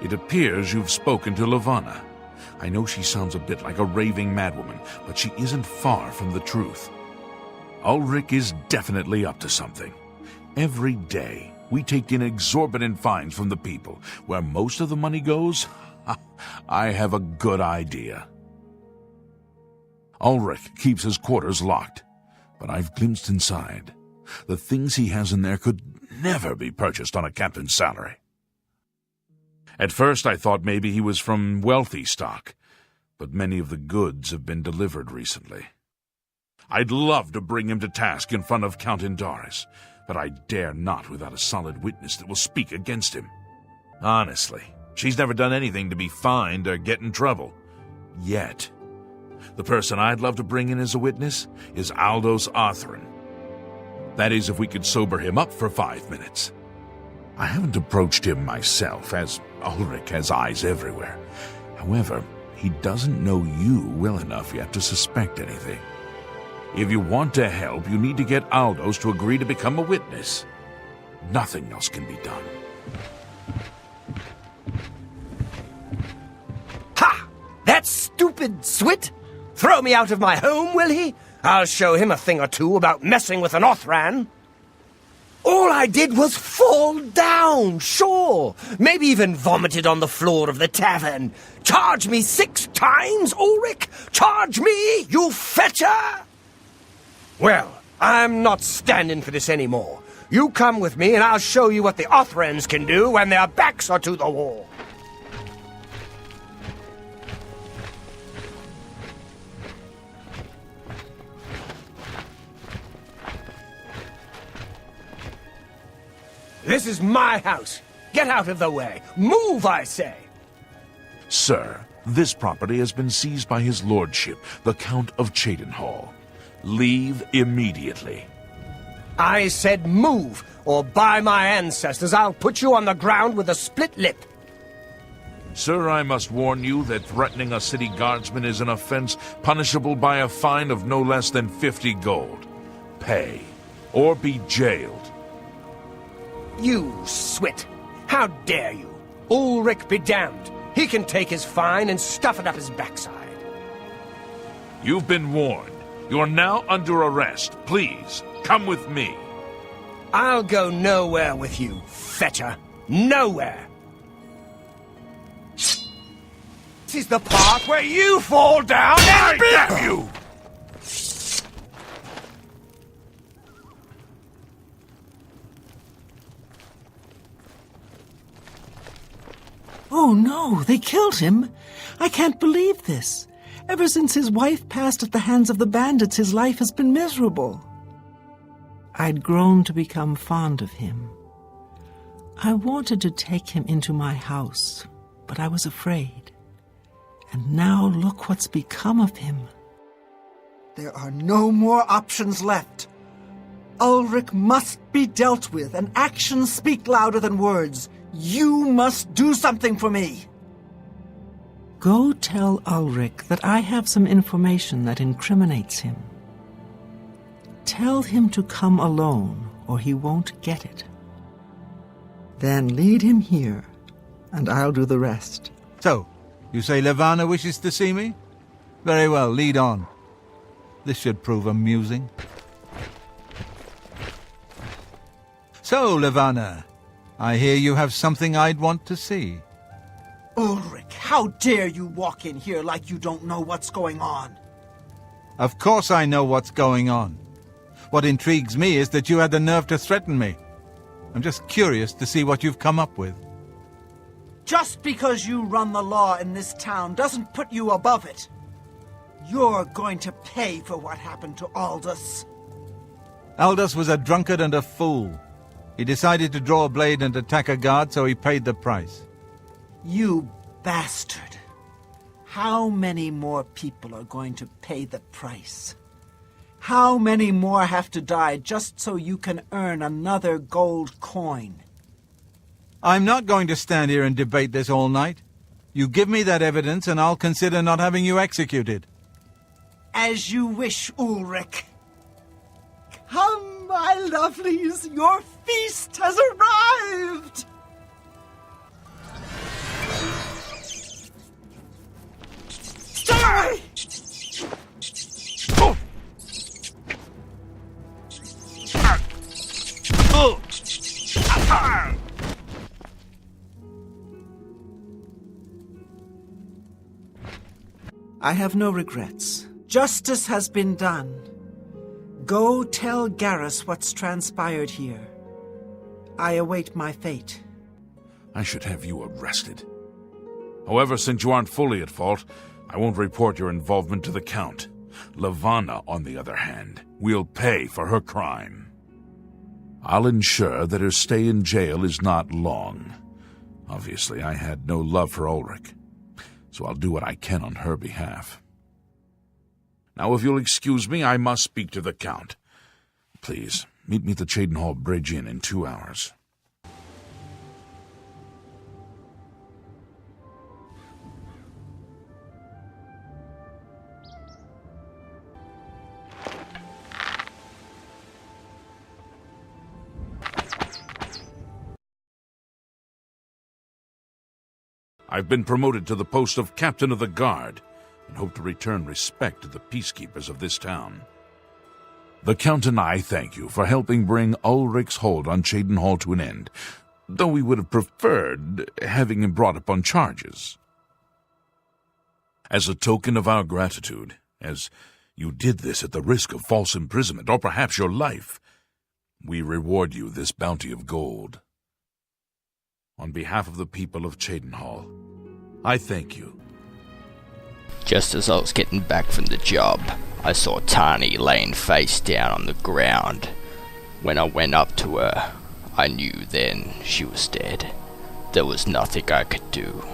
It appears you've spoken to Launer. I know she sounds a bit like a raving madwoman, but she isn't far from the truth. Ulrich is definitely up to something. Every day, we take in exorbitant fines from the people. Where most of the money goes, I have a good idea. Ulrich keeps his quarters locked, but I've glimpsed inside. The things he has in there could never be purchased on a captain's salary. At first I thought maybe he was from wealthy stock, but many of the goods have been delivered recently. I'd love to bring him to task in front of Count Indaris, but I dare not without a solid witness that will speak against him. Honestly, she's never done anything to be fined or get in trouble. Yet. The person I'd love to bring in as a witness is Aldous Arthurn. That is, if we could sober him up for 5 minutes. I haven't approached him myself, as Ulrich has eyes everywhere. However, he doesn't know you well enough yet to suspect anything. If you want to help, you need to get Aldous to agree to become a witness. Nothing else can be done. Ha! That stupid Swit! Throw me out of my home, will he? I'll show him a thing or two about messing with an Othran. All I did was fall down, sure. Maybe even vomited on the floor of the tavern. Charge me 6 times, Ulrich? Charge me, you fetcher! Well, I'm not standing for this anymore. You come with me and I'll show you what the Othrans can do when their backs are to the wall. This is my house. Get out of the way. Move, I say. Sir, this property has been seized by his lordship, the Count of Cheydinhal. Leave immediately. I said move, or by my ancestors, I'll put you on the ground with a split lip. Sir, I must warn you that threatening a city guardsman is an offense punishable by a fine of no less than 50 gold. Pay, or be jailed. You Swit! How dare you? Ulrich be damned. He can take his fine and stuff it up his backside. You've been warned. You're now under arrest. Please, come with me. I'll go nowhere with you, fetcher. Nowhere. This is the part where you fall down and... Damn you! Oh no, they killed him. I can't believe this. Ever since his wife passed at the hands of the bandits, his life has been miserable. I'd grown to become fond of him. I wanted to take him into my house, but I was afraid. And now look what's become of him. There are no more options left. Ulrich must be dealt with, and actions speak louder than words. You must do something for me. Go tell Ulrich that I have some information that incriminates him. Tell him to come alone, or he won't get it. Then lead him here, and I'll do the rest. So, you say Launer wishes to see me? Very well, lead on. This should prove amusing. So, Launer, I hear you have something I'd want to see. Ulrich, how dare you walk in here like you don't know what's going on? Of course I know what's going on. What intrigues me is that you had the nerve to threaten me. I'm just curious to see what you've come up with. Just because you run the law in this town doesn't put you above it. You're going to pay for what happened to Aldous. Aldous was a drunkard and a fool. He decided to draw a blade and attack a guard, so he paid the price. You bastard. How many more people are going to pay the price? How many more have to die just so you can earn another gold coin? I'm not going to stand here and debate this all night. You give me that evidence and I'll consider not having you executed. As you wish, Ulrich. Come, my lovelies, your feast has arrived! I have no regrets. Justice has been done. Go tell Garrus what's transpired here. I await my fate. I should have you arrested. However, since you aren't fully at fault, I won't report your involvement to the Count. Lavanna, on the other hand, will pay for her crime. I'll ensure that her stay in jail is not long. Obviously, I had no love for Ulrich, so I'll do what I can on her behalf. Now, if you'll excuse me, I must speak to the Count. Please, meet me at the Cheydinhall Bridge Inn in 2 hours. I've been promoted to the post of Captain of the Guard, and hope to return respect to the peacekeepers of this town. The Count and I thank you for helping bring Ulrich's hold on Cheydinhall to an end, though we would have preferred having him brought up on charges. As a token of our gratitude, as you did this at the risk of false imprisonment, or perhaps your life, we reward you this bounty of gold. On behalf of the people of Cheydinhall, I thank you. Just as I was getting back from the job, I saw Taynie laying face down on the ground. When I went up to her, I knew then she was dead. There was nothing I could do.